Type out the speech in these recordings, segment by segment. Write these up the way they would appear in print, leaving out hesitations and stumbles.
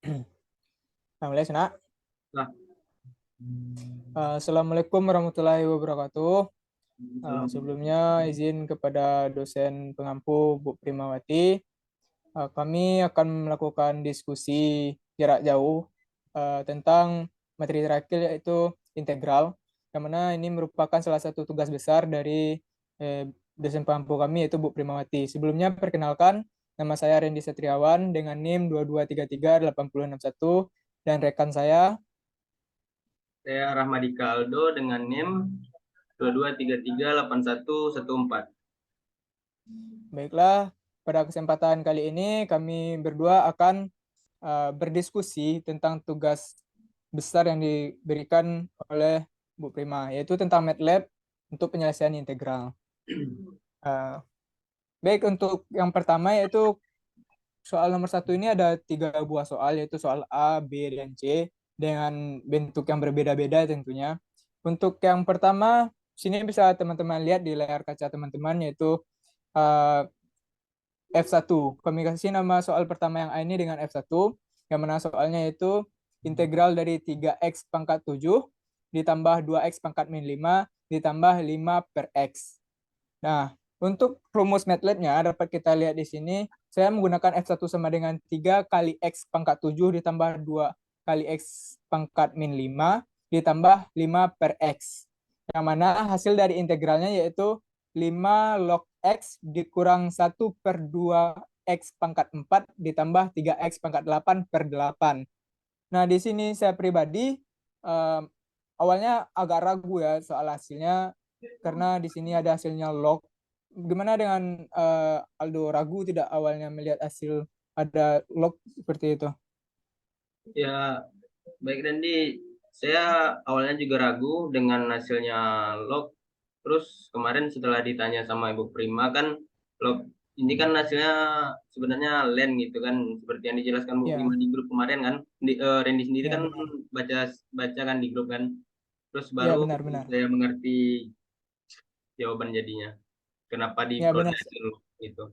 Mulai, Sena. Nah, Assalamualaikum warahmatullahi wabarakatuh. salam. Sebelumnya izin kepada dosen pengampu Bu Primawati. Kami akan melakukan diskusi jarak jauh tentang materi terakhir yaitu integral, yang mana ini merupakan salah satu tugas besar dari dosen pengampu kami yaitu Bu Primawati. Sebelumnya perkenalkan, nama saya Randy Satriawan dengan NIM 22338061 dan rekan saya. Saya Rahmadika Aldo dengan NIM 22338114. Baiklah, pada kesempatan kali ini kami berdua akan berdiskusi tentang tugas besar yang diberikan oleh Bu Prima, yaitu tentang MATLAB untuk penyelesaian integral. Uh, Baik, untuk yang pertama yaitu soal nomor 1 ini ada 3 buah soal, yaitu soal A, B, dan C, dengan bentuk yang berbeda-beda tentunya. Untuk yang pertama, sini bisa teman-teman lihat di layar kaca teman-teman, yaitu uh, F1. Kami kasih nama soal pertama yang A ini dengan F1, yang mana soalnya itu integral dari 3x pangkat 7 ditambah 2x pangkat min 5 ditambah 5 per x. Nah, untuk rumus MATLAB-nya dapat kita lihat di sini, saya menggunakan F1 sama dengan 3 kali x pangkat 7 ditambah 2 kali x pangkat min 5 ditambah 5 per x. Yang mana hasil dari integralnya yaitu 5 log x dikurang 1 per 2 x pangkat 4 ditambah 3x pangkat 8 per 8. Nah, di sini saya pribadi awalnya agak ragu ya soal hasilnya, karena di sini ada hasilnya log. Gimana dengan Aldo, ragu tidak awalnya melihat hasil ada log seperti itu? Ya, baik Randy. Saya awalnya juga ragu dengan hasilnya log. Terus kemarin setelah ditanya sama Ibu Prima kan log ini kan hasilnya sebenarnya len gitu kan, seperti yang dijelaskan Bu Prima Ya, di grup kemarin kan. Randy sendiri ya kan benar. baca baca kan di grup kan. Terus Ya baru benar-benar. saya mengerti jawaban jadinya. Kenapa Ya benar. diproses dulu gitu.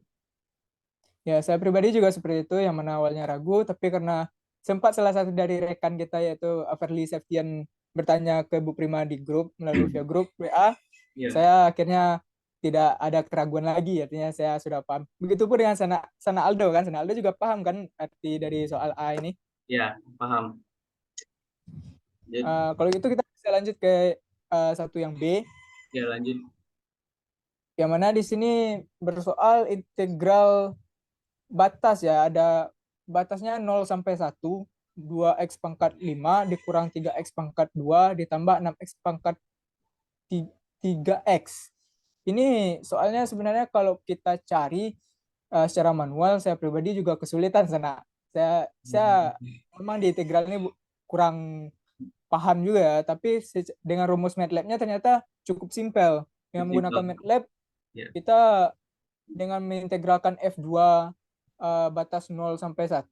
Ya, saya pribadi juga seperti itu, yang mana awalnya ragu, tapi karena sempat salah satu dari rekan kita yaitu Averly Septian bertanya ke Bu Prima di grup melalui via grup WA, Iya, saya akhirnya tidak ada keraguan lagi, artinya saya sudah paham. Begitupun dengan Sana, Sana Aldo kan, Sana Aldo juga paham kan arti dari soal A ini. ya, paham. Jadi, Kalau gitu kita bisa lanjut ke satu yang B, ya lanjut. yang mana di sini bersoal integral batas ya, ada batasnya 0 sampai 1, 2x pangkat 5 dikurang 3x pangkat 2 ditambah 6x pangkat 3x. Ini soalnya sebenarnya kalau kita cari secara manual, saya pribadi juga kesulitan sana. Saya memang di integral ini kurang paham juga ya, tapi dengan rumus MATLAB-nya ternyata cukup simpel. Dengan menggunakan Simpel. MATLAB, Ya, kita dengan mengintegralkan F2 batas 0 sampai 1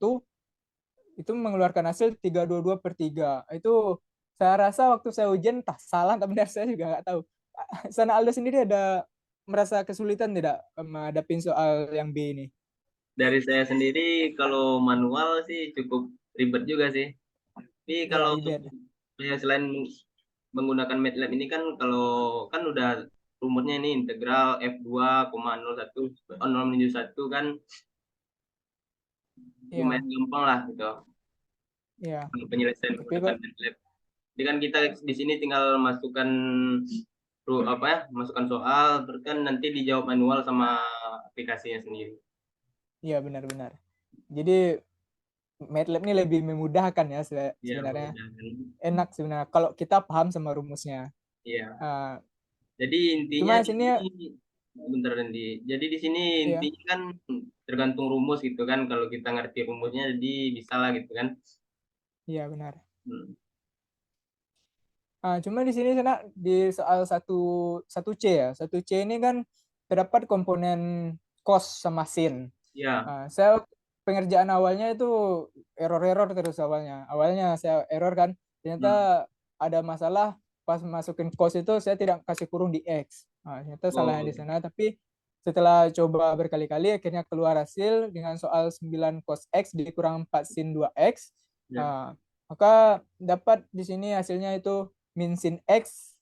itu mengeluarkan hasil 322/3. Itu saya rasa waktu saya ujian entah salah atau benar, saya juga nggak tahu. Sana Aldo sendiri ada merasa kesulitan tidak menghadapi soal yang B ini? dari saya sendiri kalau manual sih cukup ribet juga sih. Tapi Ya, kalau ribet. ya selain menggunakan MATLAB ini kan kalau kan udah rumusnya ini integral F2,01 0 menuju 1 kan lumayan Ya, gampang lah gitu. ya. Untuk penyelesaian Tapi menggunakan kok MATLAB. Jadi kan kita di sini tinggal masukkan apa ya, masukkan soal terus kan nanti dijawab manual sama aplikasinya sendiri. ya benar-benar. Jadi MATLAB ini lebih memudahkan ya Iya, sebenarnya. mudah. Enak sebenarnya kalau kita paham sama rumusnya. Iya. Uh, Jadi intinya Cuma di sini sini bentar Randy. Jadi di sini ya, intinya kan tergantung rumus gitu kan. Kalau kita ngerti rumusnya jadi bisa lah gitu kan. iya benar. Hmm. Cuma di sini sana di soal satu satu C ya. Satu C ini kan terdapat komponen cos sama sin. Ya. Saya pengerjaan awalnya itu error-error terus awalnya. Awalnya saya error kan, Hmm. ternyata ada masalah pas masukin cos itu saya tidak kasih kurung di X. Ternyata salahnya di Oh, sana. Tapi setelah coba berkali-kali akhirnya keluar hasil dengan soal 9 cos X dikurang 4 sin 2X. Ya. Maka dapat di sini hasilnya itu min sin X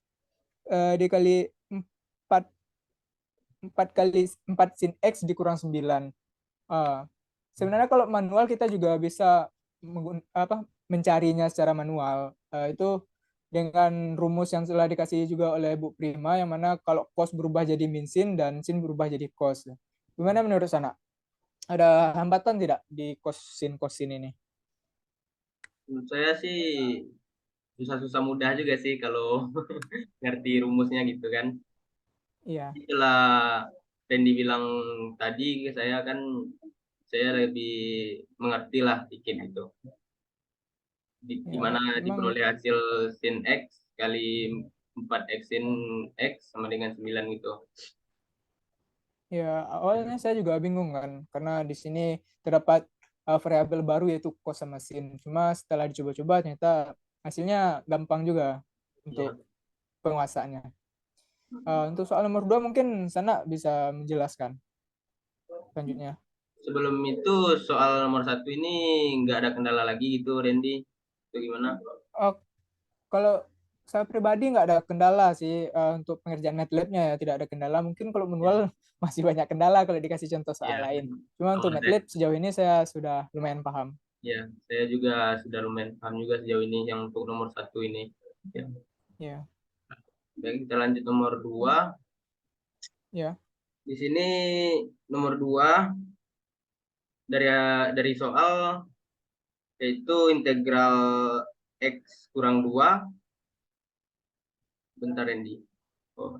dikali 4 4 sin X dikurang 9. Sebenarnya kalau manual kita juga bisa mencarinya secara manual. Itu dengan rumus yang telah dikasih juga oleh Bu Prima, yang mana kalau cos berubah jadi min sin dan sin berubah jadi cos. Gimana menurut Sana? Ada hambatan tidak di cos sin ini? Menurut saya sih susah-susah mudah juga sih kalau ngerti rumusnya gitu kan. Iya. Setelah Randy bilang tadi ke saya kan, saya lebih mengerti lah dikit gitu. Di Ya, mana memang diperoleh hasil sin X kali 4 X sin X sama dengan 9 gitu. ya awalnya saya juga bingung kan, karena di sini terdapat variabel baru yaitu cos sama sin. Cuma setelah dicoba-coba ternyata hasilnya gampang juga untuk Ya. penguasaannya. Untuk soal nomor 2 mungkin Sana bisa menjelaskan selanjutnya. Sebelum itu soal nomor satu ini nggak ada kendala lagi gitu, Randy. Itu gimana? Oh, kalau saya pribadi nggak ada kendala sih untuk pengerjaan MATLAB-nya, ya tidak ada kendala. Mungkin kalau Ya, manual masih banyak kendala kalau dikasih contoh soal ya. lain. Cuma Oh, untuk MATLAB sejauh ini saya sudah lumayan paham. ya, saya juga sudah lumayan paham juga sejauh ini yang untuk nomor satu ini. Ya. Ya, Baik, kita lanjut nomor dua. ya, Di sini nomor dua dari dari soal yaitu integral x kurang 2. Bentar Randy. Oh,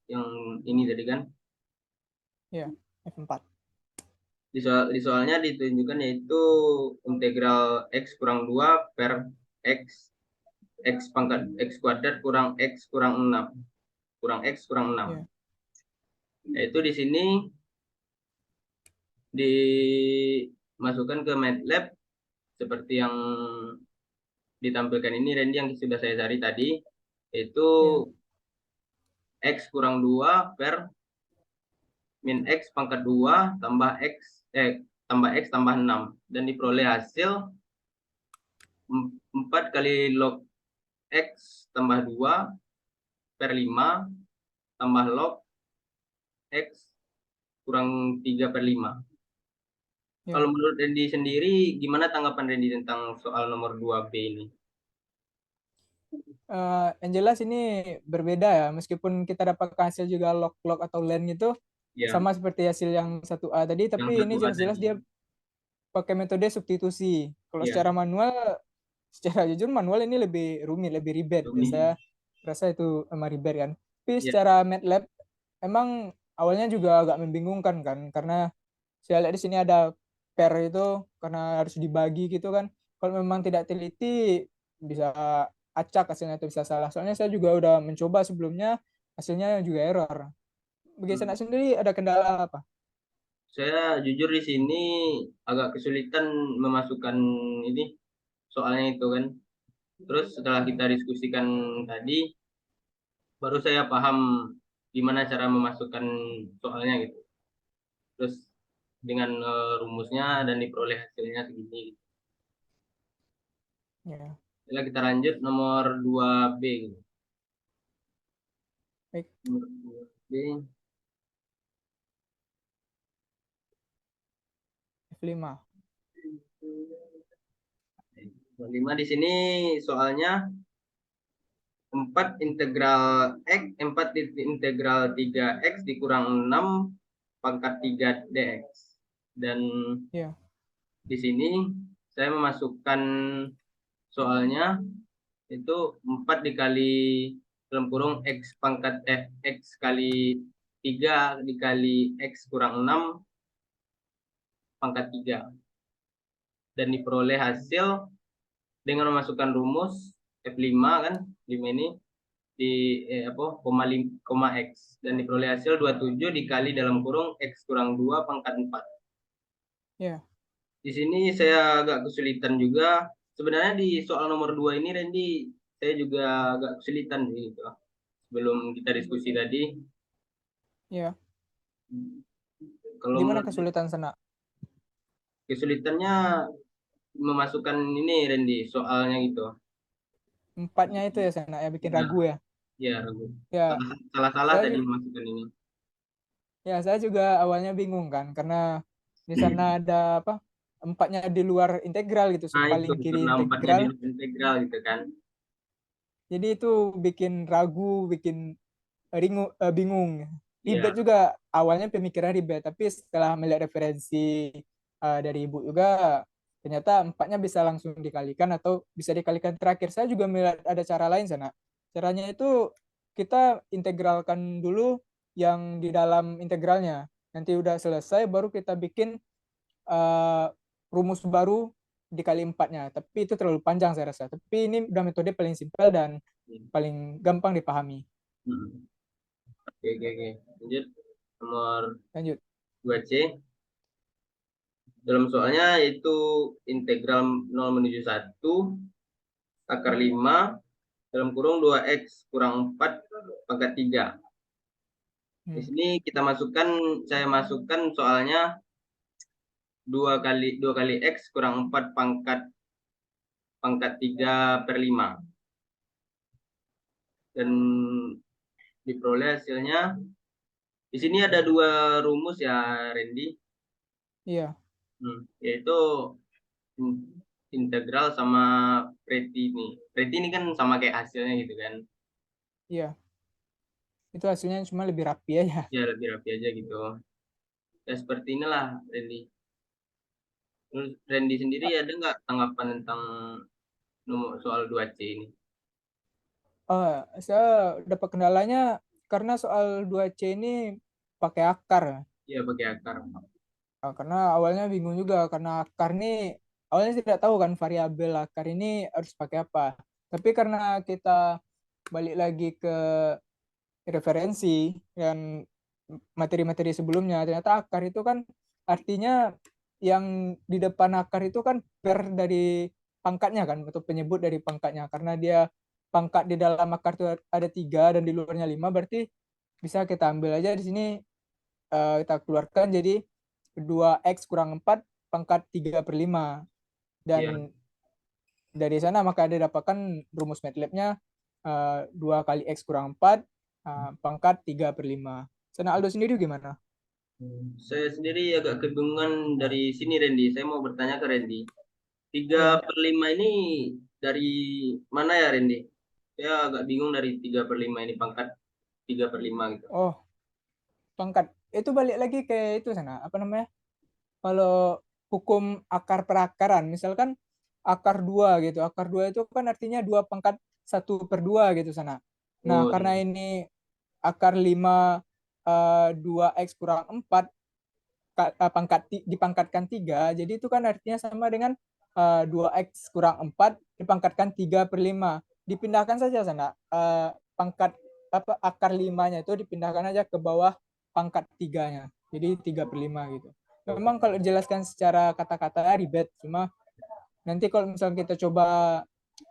yang ini tadi kan. ya, F4. Di soalnya ditunjukkan yaitu integral x kurang 2 per x x pangkat x kuadrat kurang x kurang 6 kurang x kurang 6. Ya, Yaitu di sini dimasukkan ke MATLAB seperti yang ditampilkan ini Randy, yang sudah saya cari tadi, yaitu ya, x kurang 2 per min x pangkat 2 tambah x tambah 6, dan diperoleh hasil 4 kali log x tambah 2 per 5 tambah log x kurang 3 per 5. Kalau ya. menurut Randy sendiri, gimana tanggapan Randy tentang soal nomor 2B ini? Yang jelas ini berbeda ya, meskipun kita dapatkan hasil juga log-log atau len gitu, Ya, sama seperti hasil yang 1A tadi, yang tapi satu ini A jelas-jelas tadi. dia pakai metode substitusi. Kalau Ya, secara manual, secara jujur manual ini lebih rumit, lebih ribet. Ya, saya ini. rasa itu emang ribet kan. Tapi Ya, secara MATLAB, emang awalnya juga agak membingungkan kan, karena saya lihat di sini ada pair itu karena harus dibagi gitu kan. Kalau memang tidak teliti bisa acak hasilnya itu bisa salah. Soalnya saya juga udah mencoba sebelumnya, hasilnya juga error. Bagi hmm. saya sendiri ada kendala apa? Saya jujur di sini agak kesulitan memasukkan ini soalnya itu kan. Terus setelah Ya. kita diskusikan tadi, baru saya paham gimana cara memasukkan soalnya gitu. Terus dengan rumusnya dan diperoleh hasilnya segini. Ya, Jadi kita lanjut nomor 2B gitu. baik. Nomor 2B. F5. 5 di sini soalnya 4 integral 3x dikurang 6 pangkat 3 dx. Dan Ya, di sini saya memasukkan soalnya itu 4 dikali dalam kurung x kali 3 dikali x kurang 6 pangkat 3, dan diperoleh hasil dengan memasukkan rumus F5 kan, 5 ini di koma x, dan diperoleh hasil 27 dikali dalam kurung x kurang 2 pangkat 4. ya. Di sini saya agak kesulitan juga. Sebenarnya di soal nomor 2 ini Randy, saya juga agak kesulitan gitu. Sebelum kita diskusi tadi, Ya. kalau Di mana menurut kesulitan sana? kesulitannya memasukkan ini Randy soalnya gitu. 4-nya itu ya Sana ya bikin Ya, ragu ya. ya ragu. Ya, Salah-salah saya tadi ju- memasukkan ini. saya juga awalnya bingung kan karena di sana ada apa? 4-nya di luar integral gitu, Nah itu paling kiri karena empatnya di integral. integral gitu kan. Jadi itu bikin ragu, bikin bingung. Ribet Iya. juga awalnya pemikiran ribet, tapi setelah melihat referensi dari ibu juga ternyata 4-nya bisa langsung dikalikan atau bisa dikalikan terakhir. Saya juga melihat ada cara lain sana. Caranya itu kita integralkan dulu yang di dalam integralnya. Nanti udah selesai baru kita bikin eh, rumus baru dikali 4-nya. Tapi itu terlalu panjang saya rasa. Tapi ini udah metode paling simpel dan paling gampang dipahami. Hmm. Oke, oke, oke. Lanjut nomor Lanjut. 2C. Dalam soalnya yaitu integral 0 menuju 1 akar 5 dalam kurung 2x kurang 4 pangkat 3. Di Hmm. sini saya masukkan soalnya 2 kali x kurang 4 pangkat pangkat 3/5 dan diperoleh hasilnya. Di sini ada dua rumus ya, Randy. Iya, Yaitu integral sama Preti ini. Preti ini kan sama kayak hasilnya gitu kan. iya. Itu hasilnya cuma lebih rapi aja. Ya lebih rapi aja gitu. Ya seperti inilah Randy. Terus Randy sendiri ada nggak tanggapan tentang nomor soal 2C ini? Saya dapat kendalanya karena soal 2C ini pakai akar. Ya pakai akar. Karena awalnya bingung juga karena akar ini awalnya tidak tahu kan variabel akar ini harus pakai apa. Tapi karena kita balik lagi ke referensi dan materi-materi sebelumnya, ternyata akar itu kan artinya yang di depan akar itu kan per dari pangkatnya kan, atau penyebut dari pangkatnya. Karena dia pangkat di dalam akar itu ada 3 dan di luarnya 5, berarti bisa kita ambil aja di sini, kita keluarkan jadi 2x kurang 4 pangkat 3/5. Iya. Dan dari sana maka didapatkan rumus MATLAB-nya 2 kali X kurang 4 pangkat 3/5. Sana Aldo sendiri gimana? Saya sendiri agak kebingungan dari sini Randy. Saya mau bertanya ke Randy. Tiga Ya, per 5 ini dari mana ya Randy? Saya agak bingung dari 3/5 ini pangkat 3/5 gitu. oh pangkat. Itu balik lagi ke itu sana, apa namanya? Kalau hukum akar perakaran, misalkan akar 2 gitu. Akar 2 itu kan artinya 2 pangkat 1/2 gitu sana. Nah, Oh karena iya. ini akar 5 2x kurang 4 dipangkatkan 3, jadi itu kan artinya sama dengan 2x kurang 4 dipangkatkan 3/5. Dipindahkan saja sana. Pangkat apa akar 5-nya itu dipindahkan aja ke bawah pangkat 3-nya. Jadi 3/5 gitu. Memang kalau dijelaskan secara kata-kata ribet, cuma nanti kalau misalnya kita coba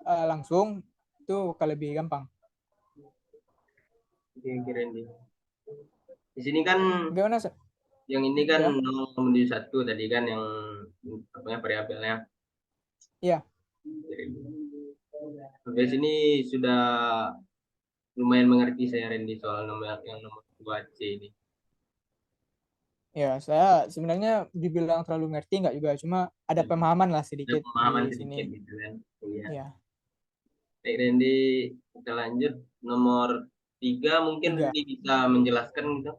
langsung itu akan lebih gampang. Oke, oke, Randy. Di sini kan Gimana? yang ini kan Ya, 0 menuju 1 tadi kan yang apanya variabelnya. ya, Sampai sini sudah lumayan mengerti saya Randy soal nomor yang nomor 2C ini. ya. Saya sebenarnya dibilang terlalu ngerti nggak juga, cuma ada Ya, pemahaman lah ada sedikit pemahaman di sini. sedikit gitu kan. Iya. Ya, Baik Randy, kita lanjut nomor 3 mungkin 3. Randy bisa menjelaskan gitu.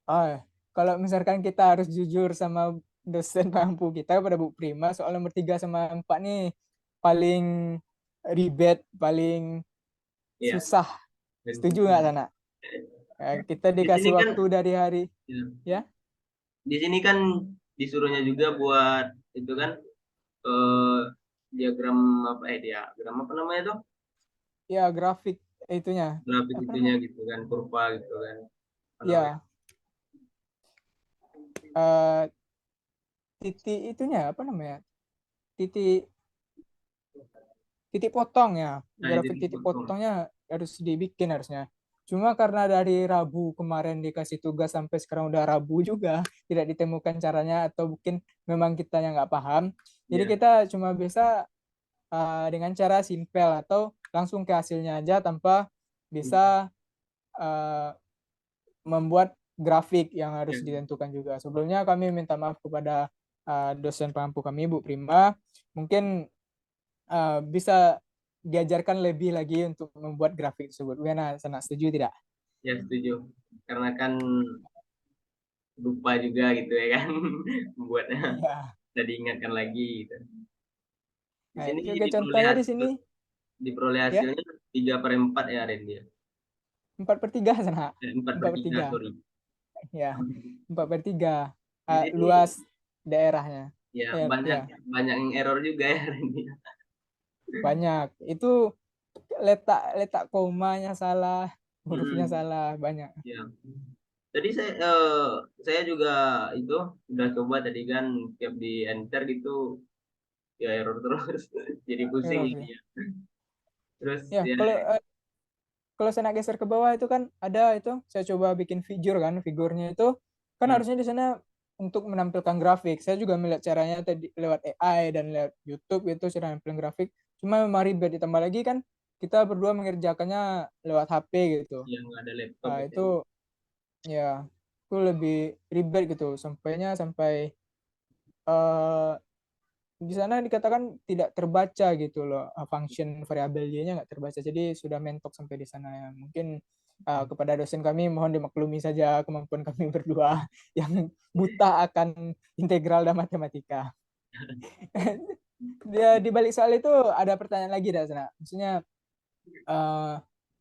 Oh, ya. Kalau misalkan kita harus jujur sama dosen mampu kita pada Bu Prima, soal nomor 3 sama 4 nih paling ribet, paling Iya. susah. Setuju nggak Sana? Kita Di sini dikasih kan waktu dari hari, ya, ya, di sini kan disuruhnya juga buat itu kan eh, diagram apa diagram apa namanya tuh? ya grafik itunya, Grafik apa itunya namanya? gitu kan, kurva gitu kan. Apa namanya? Ya, eh, titik itunya apa namanya? Titik titik potong ya, Nah, itu grafik titik dipotong. potongnya harus dibikin harusnya. Cuma karena dari Rabu kemarin dikasih tugas sampai sekarang udah Rabu juga tidak ditemukan caranya, atau mungkin memang kita yang nggak paham. Jadi Iya. kita cuma bisa dengan cara simpel atau langsung ke hasilnya aja tanpa bisa uh, membuat grafik yang Ya. harus ditentukan juga. Sebelumnya kami minta maaf kepada dosen pengampu kami, Bu Prima. Mungkin bisa diajarkan lebih lagi untuk membuat grafik tersebut. Gimana, Sana? Setuju tidak? Ya setuju. Karena kan lupa juga gitu ya kan membuatnya. Ya. Jadi ingatkan lagi gitu. Di Nah, sini itu juga diperoleh contohnya di hasil, sini, ya, hasilnya 3/4 ya Randy ya. 4/3 Sana. 4/3 4/3. sorry. Ya, 4/3 Di sini luas daerahnya. ya banyak Ya, banyak yang error juga ya Randy. banyak. Itu letak letak komanya salah, hurufnya Mm-mm. salah, banyak. Ya. Tadi saya juga itu udah coba tadi kan tiap di enter gitu ya error terus. Jadi pusing Error ini ya. ya. Terus Ya, ya kalau saya nak geser ke bawah itu kan ada itu, saya coba bikin figur kan, figurnya itu kan hmm, harusnya di sana untuk menampilkan grafik. Saya juga melihat caranya tadi lewat AI dan lewat YouTube itu cara menampilkan grafik. Cuma memang ribet, ditambah lagi kan kita berdua mengerjakannya lewat HP gitu. yang nggak ada laptop gitu Itu ya. ya itu lebih ribet gitu, sampainya sampai eh, di sana dikatakan tidak terbaca gitu loh, function variabel y-nya nggak terbaca, jadi sudah mentok sampai di sana ya. Mungkin kepada dosen kami mohon dimaklumi saja kemampuan kami berdua yang buta akan integral dan matematika. Dia di balik soal itu ada pertanyaan lagi dari sana, maksudnya eh,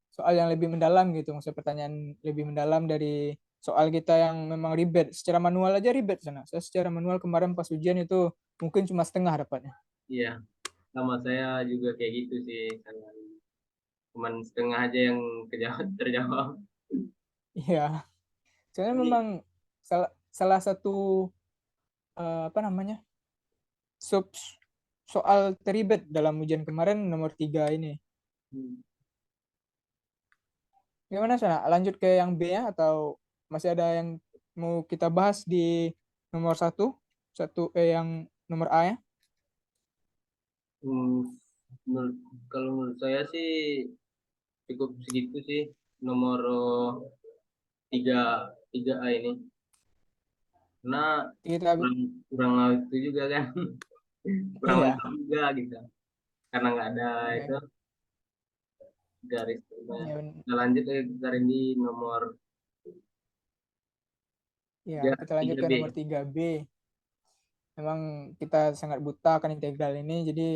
soal yang lebih mendalam gitu, maksudnya pertanyaan lebih mendalam dari soal kita yang memang ribet secara manual aja ribet sana. Saya secara manual kemarin pas ujian itu mungkin cuma setengah dapatnya. Iya, sama saya juga kayak gitu sih. Cuman setengah aja yang kejawab terjawab. Iya, soalnya Jadi memang salah satu apa namanya sub soal teribet dalam ujian kemarin nomor 3 ini. hmm, Gimana sana? Lanjut ke yang B-nya atau masih ada yang mau kita bahas di nomor satu yang nomor A ya? hmm, kalau menurut saya sih cukup segitu sih nomor tiga tiga A ini. Karena Kita kurang kurang itu juga kan, kurang iya, lengkap juga gitu. Karena nggak ada itu iya, garis. iya, Kita lanjut ke kita ini nomor iya, tiga kita lanjut tiga ke B. nomor 3B. Memang kita sangat buta akan integral ini, jadi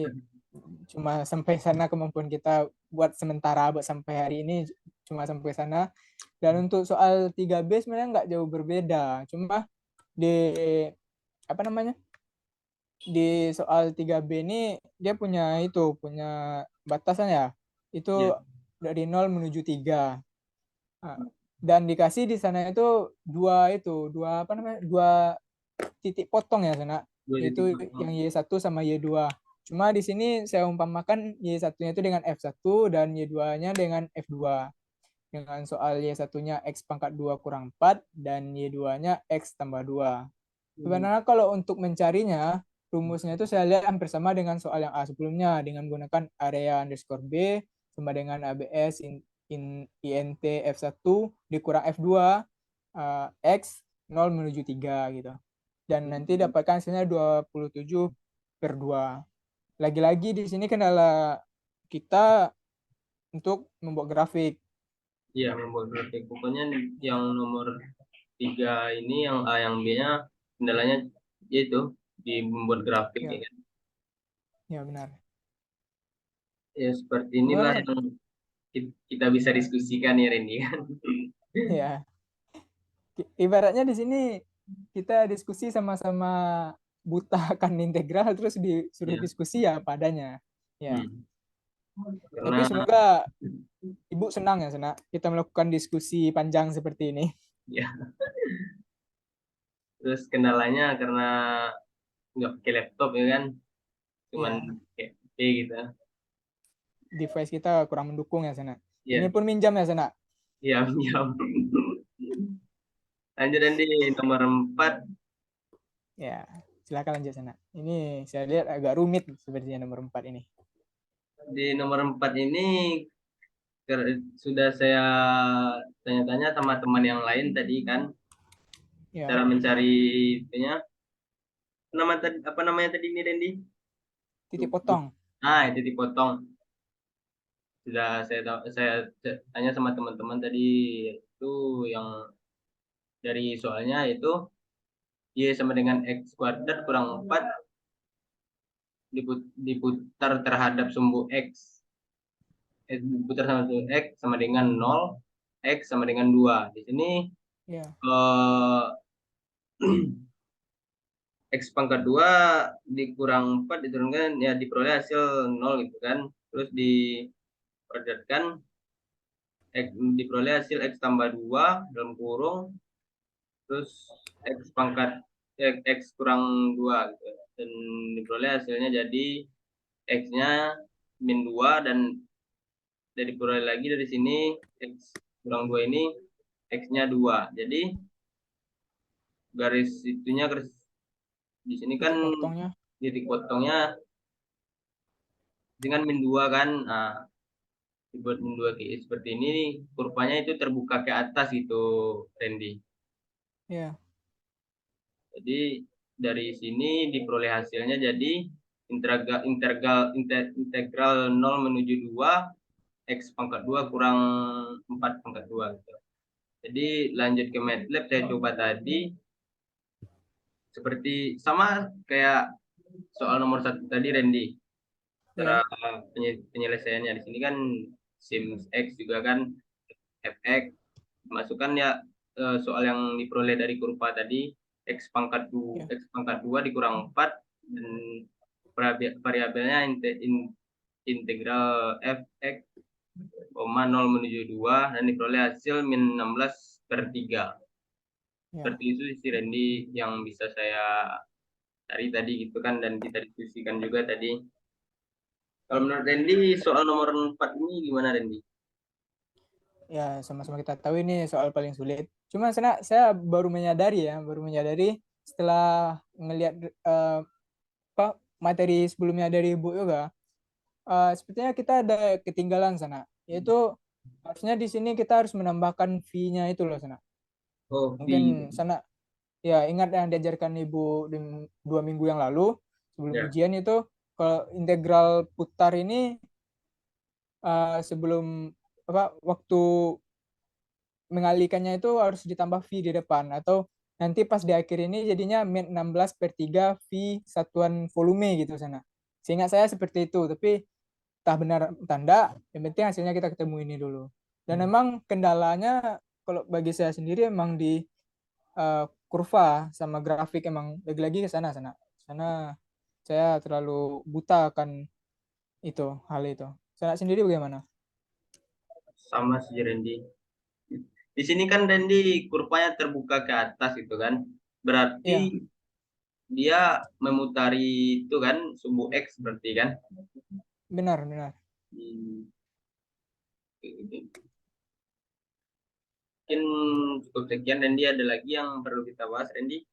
cuma sampai sana kemampuan kita buat sementara, buat sampai hari ini cuma sampai sana. Dan untuk soal 3B sebenarnya nggak jauh berbeda. Cuma di apa namanya? Di soal 3B ini dia punya batasan ya. Ya, Itu dari 0 menuju 3. Nah, dan dikasih di sana itu dua apa namanya? Dua titik potong ya sana. dua titik Yaitu yang kosong. Y1 sama Y2. Cuma di sini saya umpamakan Y1-nya itu dengan F1 dan Y2-nya dengan F2. Dengan soal Y1-nya X pangkat 2 kurang 4 dan Y2-nya X tambah 2. Hmm. Sebenarnya kalau untuk mencarinya, rumusnya itu saya lihat hampir sama dengan soal yang A sebelumnya, dengan menggunakan area underscore B sama dengan ABS INT F1 dikurang F2 X 0 menuju 3 gitu. Dan nanti dapatkan hasilnya 27/2. Lagi-lagi di sini kendala kita untuk membuat grafik. Iya, membuat grafik. Pokoknya yang nomor tiga ini, yang A yang B-nya, kendalanya yaitu di membuat grafik ya Ya, kan. ya benar. Ya seperti inilah Gimana? yang kita bisa diskusikan ya Randy kan. Ya, ibaratnya di sini kita diskusi sama-sama buta akan integral terus disuruh Ya. diskusi ya padanya. Ya, Hmm. tapi Karena semoga Ibu senang ya, Sena, kita melakukan diskusi panjang seperti ini. ya terus kendalanya karena nggak pakai laptop ya kan, cuman Ya, kayak HP gitu. device kita kurang mendukung ya, Sena. Ini Ya, pun minjam ya, Sena. Diam, diam. Lanjut Randy, nomor 4. Ya, silakan lanjut sana. Ini saya lihat agak rumit sepertinya nomor 4 ini. Di nomor 4 ini sudah saya tanya-tanya sama teman yang lain tadi kan, cara Ya, mencari itunya. Apa namanya tadi ini Randy? titik potong. Ah, itu dipotong. Sudah saya tanya sama teman-teman tadi itu yang dari soalnya itu Y sama dengan X kuadrat kurang 4 diputar terhadap sumbu X. Diputar sama sumbu X sama dengan 0, X sama dengan 2. Di sini Ya, eh, X pangkat 2 dikurang 4 diturunkan ya diperoleh hasil 0 gitu kan. Terus diperlihatkan X diperoleh hasil X tambah 2 dalam kurung terus X kurang 2 gitu. Dan diperoleh hasilnya jadi X-nya min 2 dan dari diperoleh lagi dari sini X kurang 2 ini X-nya 2. Jadi garis di sini kan titik potongnya. titik potongnya dengan min 2 kan. Nah, dibuat min 2 seperti ini kurvanya itu terbuka ke atas gitu Randy. Ya, Jadi dari sini diperoleh hasilnya jadi integral 0 menuju 2 X pangkat 2 kurang 4 pangkat 2 gitu. Jadi lanjut ke MATLAB saya coba tadi seperti sama kayak soal nomor 1 tadi Randy. Cara ya, penyelesaiannya di sini kan Sims X juga kan fx masukkan ya soal yang diperoleh dari kurva tadi ya, x pangkat 2 dikurang 4 dan variabelnya integral fx, 0 menuju 2 dan diperoleh hasil min 16/3. ya. Seperti itu sih Randy yang bisa saya cari tadi gitu kan dan kita diskusikan juga tadi. Kalau menurut Randy soal nomor 4 ini gimana Randy? Ya, sama-sama kita tahu ini soal paling sulit. Cuma saya baru menyadari ya, baru menyadari setelah ngelihat apa materi sebelumnya dari Bu Yoga, sepertinya kita ada ketinggalan sana. Yaitu harusnya di sini kita harus menambahkan V-nya itu loh sana. Oh, V. Mungkin sana ya ingat yang diajarkan Ibu di 2 minggu yang lalu sebelum Ya. ujian itu kalau integral putar ini sebelum apa waktu mengalihkannya itu harus ditambah V di depan atau nanti pas di akhir ini jadinya min 16/3 V satuan volume gitu sana. Seingat saya seperti itu, tapi entah benar tanda, yang penting hasilnya kita ketemu ini dulu. Dan memang kendalanya kalau bagi saya sendiri emang di kurva sama grafik emang lagi-lagi ke sana sana. Sana saya terlalu buta akan itu hal itu. Sana sendiri bagaimana? Sama si Randy. Di sini kan Randy kurvanya terbuka ke atas itu kan. Berarti Iya, dia memutari itu kan sumbu X berarti kan. benar benar. Hmm, mungkin cukup sekian Randy ada lagi yang perlu kita bahas Randy.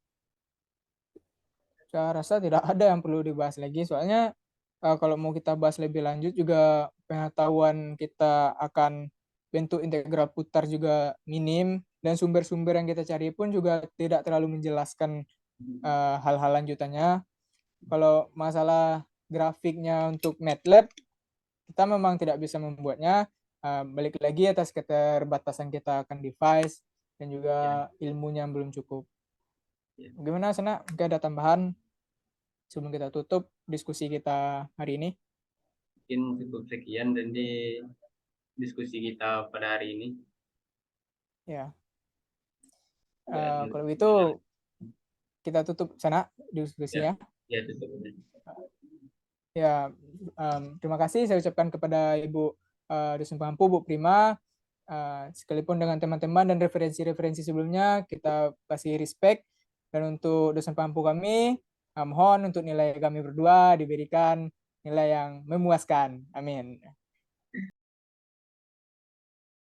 Saya rasa tidak ada yang perlu dibahas lagi, soalnya kalau mau kita bahas lebih lanjut juga pengetahuan kita akan bentuk integral putar juga minim, dan sumber-sumber yang kita cari pun juga tidak terlalu menjelaskan hal-hal lanjutannya. Kalau masalah grafiknya untuk MATLAB, kita memang tidak bisa membuatnya. Balik lagi atas keterbatasan kita akan device dan Ya, juga ilmunya yang belum cukup. ya. Bagaimana, Sana? Mungkin ada tambahan sebelum kita tutup diskusi kita hari ini? Mungkin cukup sekian Randy diskusi kita pada hari ini. Ya, Nggak ada- kalau itu nggak ada- kita tutup sana Ya, diskusinya. ya tutup. Ya, terima kasih saya ucapkan kepada Ibu dosen pengampu Bu Prima. Sekalipun dengan teman-teman dan referensi-referensi sebelumnya kita kasih respect, dan untuk dosen pengampu kami mohon untuk nilai kami berdua diberikan nilai yang memuaskan. Amin.